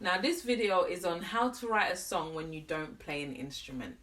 Now this video is on how to write a song when you don't play an instrument.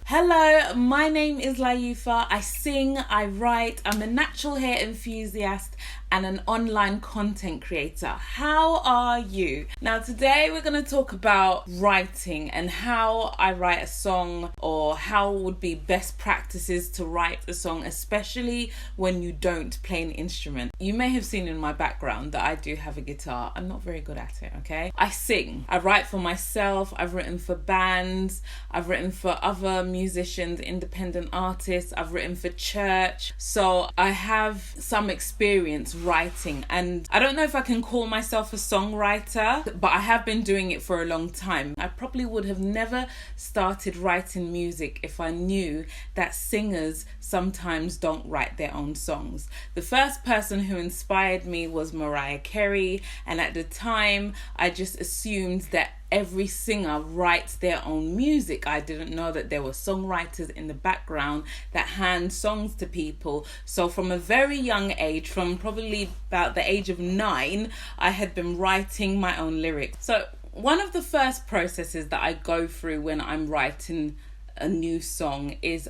Hello, my name is Layufa. I sing, I write, I'm a natural hair enthusiast and an online content creator. How are you? Now today we're going to talk about writing and how I write a song, or how would be best practices to write a song, especially when you don't play an instrument. You may have seen in my background that I do have a guitar. I'm not very good at it, okay? I sing. I write for myself. I've written for bands. I've written for other musicians, independent artists. I've written for church. So I have some experience writing, and I don't know if I can call myself a songwriter, but I have been doing it for a long time. I probably would have never started writing music if I knew that singers sometimes don't write their own songs. The first person who inspired me was Mariah Carey, and at the time I just assumed that every singer writes their own music. I didn't know that there were songwriters in the background that hand songs to people. So from a very young age, from probably about the age of 9, I had been writing my own lyrics. So one of the first processes that I go through when I'm writing a new song is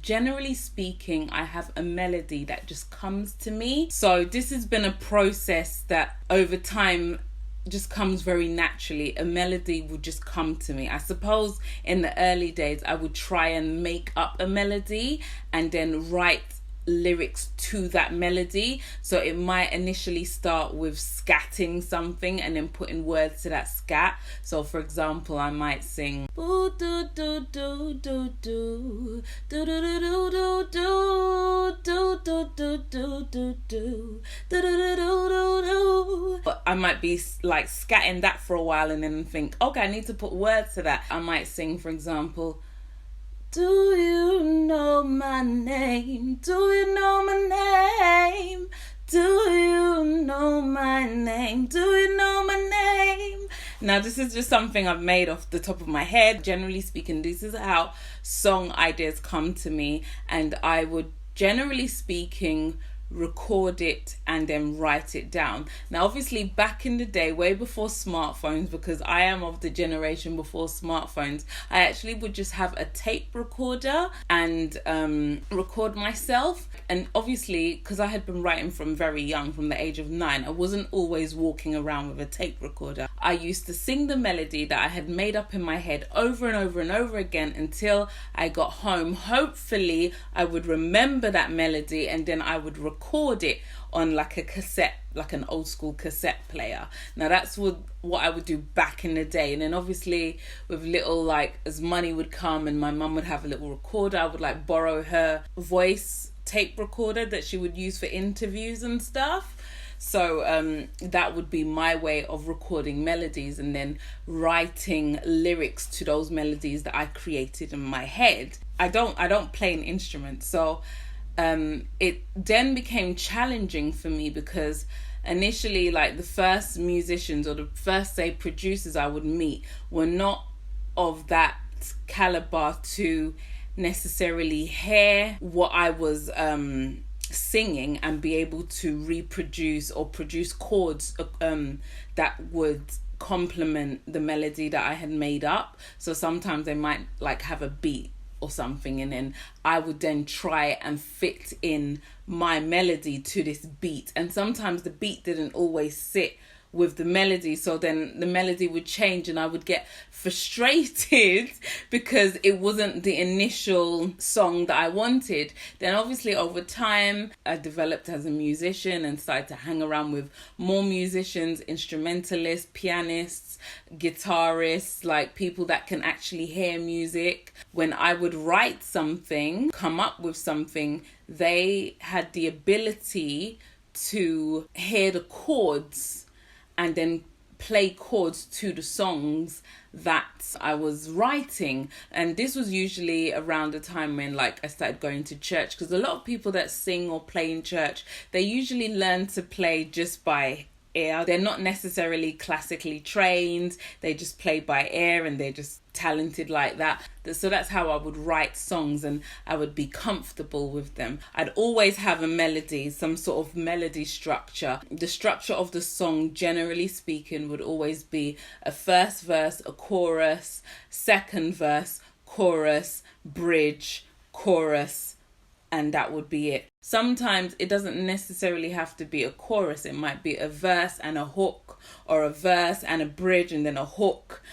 generally speaking, I have a melody that just comes to me. So this has been a process that over time just comes very naturally. A melody would just come to me. I suppose in the early days I would try and make up a melody and then write lyrics to that melody. So it might initially start with scatting something and then putting words to that scat. So for example, I might sing do do do do do do do do do do do do do do do do do do. I might be like scatting that for a while and then think, okay, I need to put words to that. I might sing, for example, do you know my name? Do you know my name? Do you know my name? Do you know my name? Now this is just something I've made off the top of my head. Generally speaking, this is how song ideas come to me, and I would, generally speaking, record it and then write it down. Now obviously back in the day, way before smartphones, because I am of the generation before smartphones, I actually would just have a tape recorder and record myself. And obviously, because I had been writing from very young, from the age of 9, I wasn't always walking around with a tape recorder. I used to sing the melody that I had made up in my head over and over and over again until I got home. Hopefully I would remember that melody, and then I would record it on like a cassette, like an old school cassette player. Now that's what I would do back in the day. And then obviously with little, like, as money would come and my mum would have a little recorder, I would like borrow her voice tape recorder that she would use for interviews and stuff. So that would be my way of recording melodies and then writing lyrics to those melodies that I created in my head. I don't play an instrument, so it then became challenging for me, because initially, like, the first musicians or the first, say, producers I would meet were not of that caliber to necessarily hear what I was singing and be able to reproduce or produce chords that would complement the melody that I had made up. So sometimes they might like have a beat or something, and then I would then try and fit in my melody to this beat, and sometimes the beat didn't always sit with the melody, so then the melody would change and I would get frustrated because it wasn't the initial song that I wanted. Then obviously over time I developed as a musician and started to hang around with more musicians, instrumentalists, pianists, guitarists, like people that can actually hear music. When I would write something, come up with something, they had the ability to hear the chords and then play chords to the songs that I was writing. And this was usually around the time when, like, I started going to church, because a lot of people that sing or play in church, they usually learn to play just by ear. They're not necessarily classically trained. They just play by ear and they're just talented like that. So that's how I would write songs, and I would be comfortable with them. I'd always have a melody, some sort of melody structure. The structure of the song, generally speaking, would always be a first verse, a chorus, second verse, chorus, bridge, chorus, and that would be it. Sometimes it doesn't necessarily have to be a chorus. It might be a verse and a hook, or a verse and a bridge and then a hook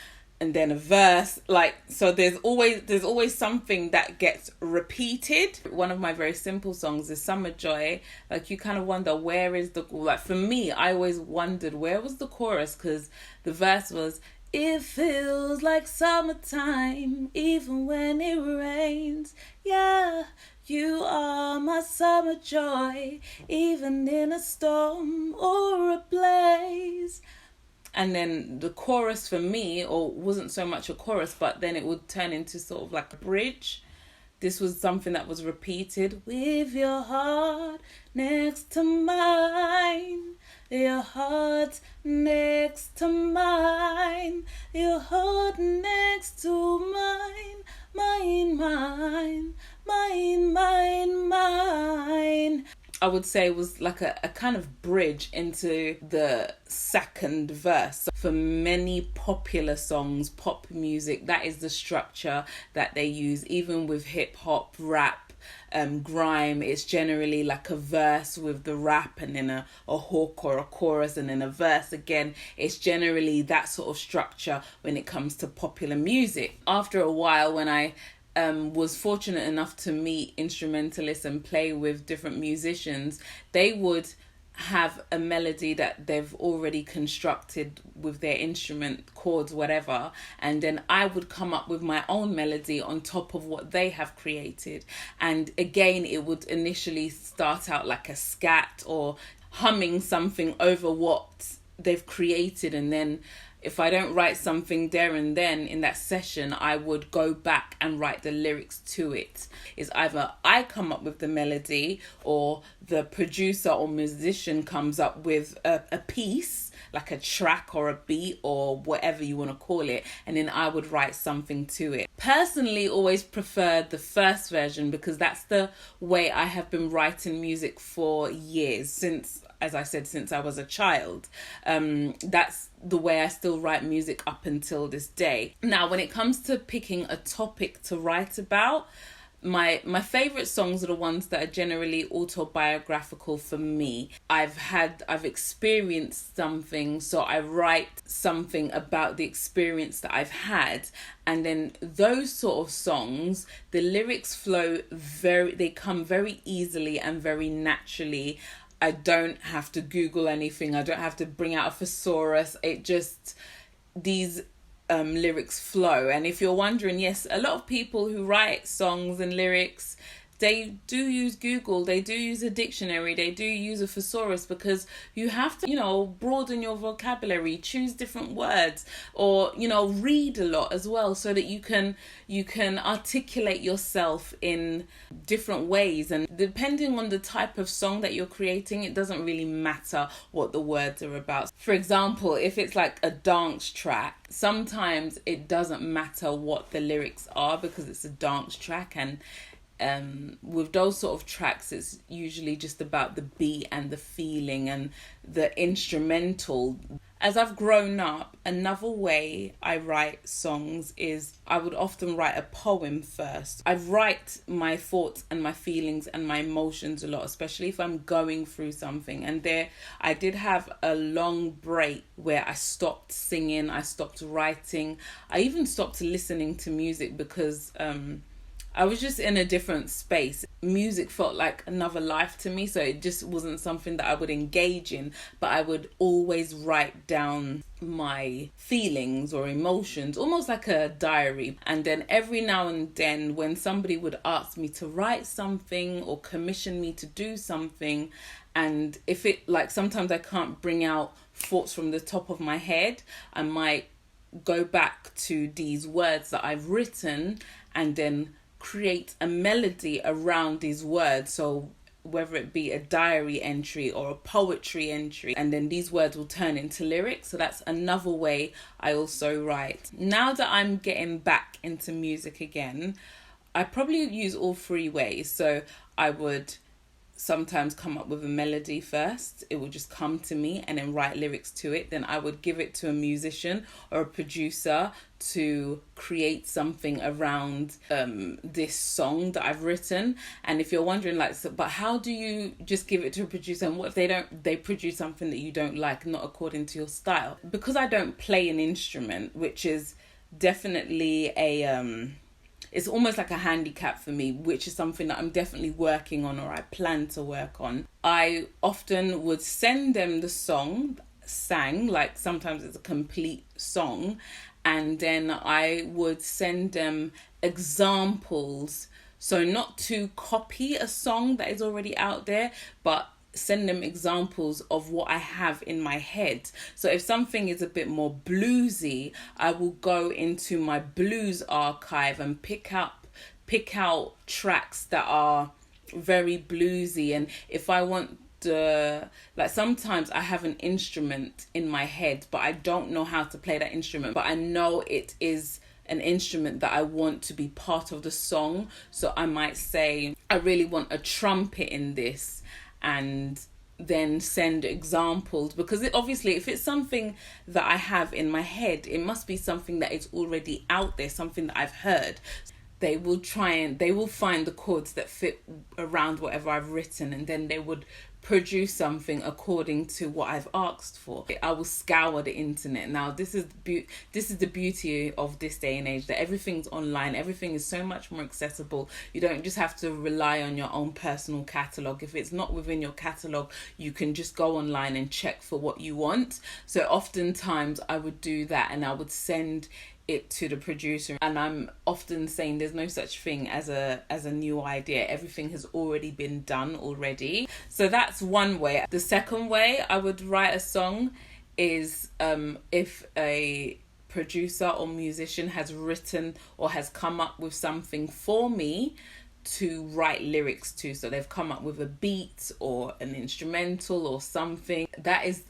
and then a verse. Like, so there's always something that gets repeated. One of my very simple songs is Summer Joy. Like, you kind of wonder, where is the, like, for me, I always wondered where was the chorus, because the verse was, it feels like summertime, even when it rains. Yeah, you are my summer joy, even in a storm or a blaze. And then the chorus for me, or wasn't so much a chorus, but then it would turn into sort of like a bridge. This was something that was repeated. With your heart next to mine, your heart next to mine, your heart next to mine, mine, mine, mine, mine, mine. I would say was like a kind of bridge into the second verse. For many popular songs, pop music, that is the structure that they use. Even with hip hop, rap, grime, it's generally like a verse with the rap and then a hook or a chorus and then a verse again. It's generally that sort of structure when it comes to popular music. After a while, when I was fortunate enough to meet instrumentalists and play with different musicians, they would have a melody that they've already constructed with their instrument, chords, whatever, and then I would come up with my own melody on top of what they have created. And again, it would initially start out like a scat or humming something over what they've created, and then if I don't write something there and then in that session, I would go back and write the lyrics to it. It's either I come up with the melody, or the producer or musician comes up with a piece, like a track or a beat or whatever you want to call it, and then I would write something to it. Personally, always preferred the first version, because that's the way I have been writing music for years, since, as I said, since I was a child. That's the way I still write music up until this day. Now, when it comes to picking a topic to write about, my favorite songs are the ones that are generally autobiographical for me. I've experienced something, so I write something about the experience that I've had, and then those sort of songs, the lyrics flow they come very easily and very naturally. I don't have to Google anything. I don't have to bring out a thesaurus. These lyrics flow. And if you're wondering, yes, a lot of people who write songs and lyrics, they do use Google, they do use a dictionary, they do use a thesaurus, because you have to, broaden your vocabulary, choose different words, or, read a lot as well, so that you can articulate yourself in different ways. And depending on the type of song that you're creating, it doesn't really matter what the words are about. For example, if it's like a dance track, sometimes it doesn't matter what the lyrics are, because it's a dance track, and with those sort of tracks, it's usually just about the beat and the feeling and the instrumental. As I've grown up, another way I write songs is I would often write a poem first. I write my thoughts and my feelings and my emotions a lot, especially if I'm going through something. And I did have a long break where I stopped singing, I stopped writing, I even stopped listening to music, because I was just in a different space. Music felt like another life to me, so it just wasn't something that I would engage in, but I would always write down my feelings or emotions, almost like a diary. And then every now and then, when somebody would ask me to write something or commission me to do something, and if it, like, sometimes I can't bring out thoughts from the top of my head, I might go back to these words that I've written and then create a melody around these words. So whether it be a diary entry or a poetry entry, and then these words will turn into lyrics. So that's another way I also write. Now that I'm getting back into music again, I probably use all three ways. So I would sometimes come up with a melody first. It would just come to me, and then write lyrics to it. Then I would give it to a musician or a producer to create something around this song that I've written. And if you're wondering, like, so, but how do you just give it to a producer, and what if they produce something that you don't like, not according to your style? Because I don't play an instrument, which is definitely it's almost like a handicap for me, which is something that I'm definitely working on, or I plan to work on. I often would send them the song sang, like sometimes it's a complete song, and then I would send them examples. So not to copy a song that is already out there, but send them examples of what I have in my head. So if something is a bit more bluesy, I will go into my blues archive and pick out tracks that are very bluesy. And if I want like sometimes I have an instrument in my head, but I don't know how to play that instrument, but I know it is an instrument that I want to be part of the song. So I might say, I really want a trumpet in this, and then send examples, because obviously if it's something that I have in my head, it must be something that is already out there, something that I've heard. They will find the chords that fit around whatever I've written, and then they would produce something according to what I've asked for. I will scour the internet. Now this is the beauty of this day and age, that everything's online, everything is so much more accessible. You don't just have to rely on your own personal catalogue. If it's not within your catalogue, you can just go online and check for what you want. So oftentimes I would do that, and I would send it to the producer, and I'm often saying there's no such thing as a new idea. Everything has already been done already. So that's one way. The second way I would write a song is if a producer or musician has written or has come up with something for me to write lyrics to. So they've come up with a beat or an instrumental or something. That is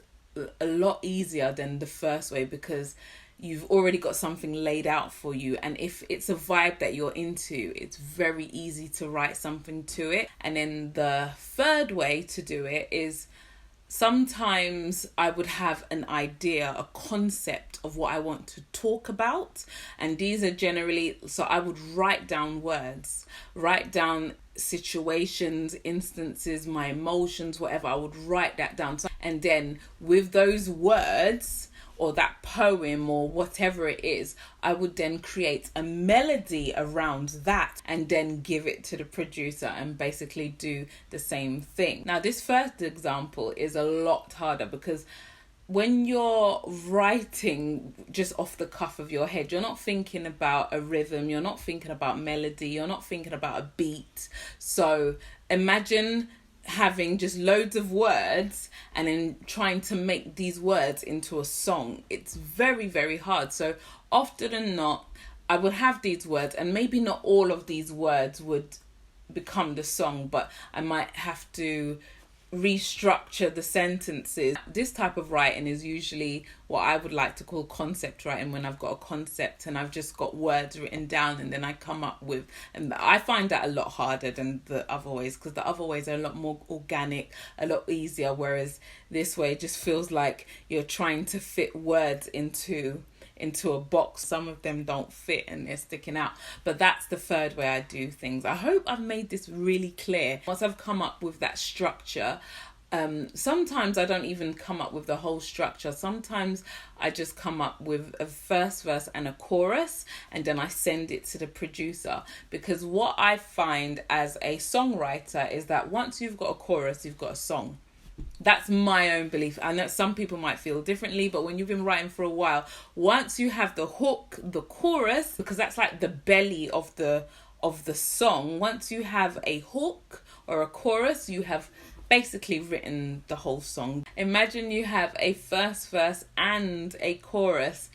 a lot easier than the first way, because you've already got something laid out for you, and if it's a vibe that you're into, it's very easy to write something to it. And then the third way to do it is, sometimes I would have an idea, a concept of what I want to talk about, and these are generally, so I would write down words, write down situations, instances, my emotions, whatever. I would write that down, and then with those words or that poem or whatever it is, I would then create a melody around that, and then give it to the producer and basically do the same thing. Now this first example is a lot harder, because when you're writing just off the cuff of your head, you're not thinking about a rhythm, you're not thinking about melody, you're not thinking about a beat. So imagine having just loads of words and then trying to make these words into a song. It's very, very hard. So often than not, I would have these words, and maybe not all of these words would become the song, but I might have to restructure the sentences. This type of writing is usually what I would like to call concept writing, when I've got a concept and I've just got words written down, and then I come up with, and I find that a lot harder than the other ways, because the other ways are a lot more organic, a lot easier, whereas this way just feels like you're trying to fit words into a box. Some of them don't fit and they're sticking out. But that's the third way I do things. I hope I've made this really clear. Once I've come up with that structure, sometimes I don't even come up with the whole structure. Sometimes I just come up with a first verse and a chorus, and then I send it to the producer. Because what I find as a songwriter is that once you've got a chorus, you've got a song. That's my own belief. I know some people might feel differently, but when you've been writing for a while, once you have the hook, the chorus, because that's like the belly of the song, once you have a hook or a chorus, you have basically written the whole song. Imagine you have a first verse and a chorus,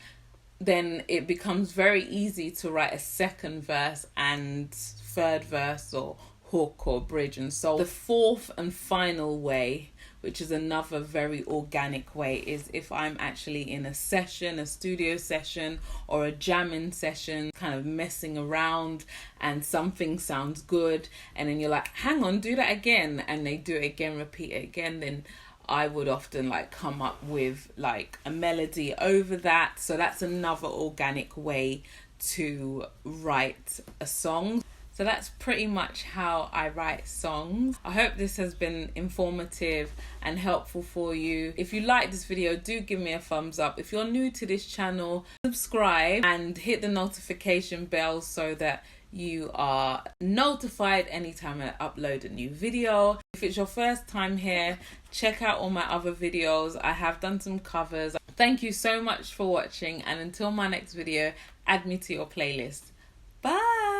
then it becomes very easy to write a second verse and third verse or hook or bridge and so on. The fourth and final way, which is another very organic way, is if I'm actually in a session, a studio session or a jamming session, kind of messing around, and something sounds good, and then you're like, hang on, do that again, and they do it again, repeat it again, then I would often like come up with like a melody over that. So that's another organic way to write a song. So that's pretty much how I write songs. I hope this has been informative and helpful for you. If you like this video, do give me a thumbs up. If you're new to this channel, subscribe and hit the notification bell so that you are notified anytime I upload a new video. If it's your first time here, check out all my other videos. I have done some covers. Thank you so much for watching, and until my next video, add me to your playlist. Bye.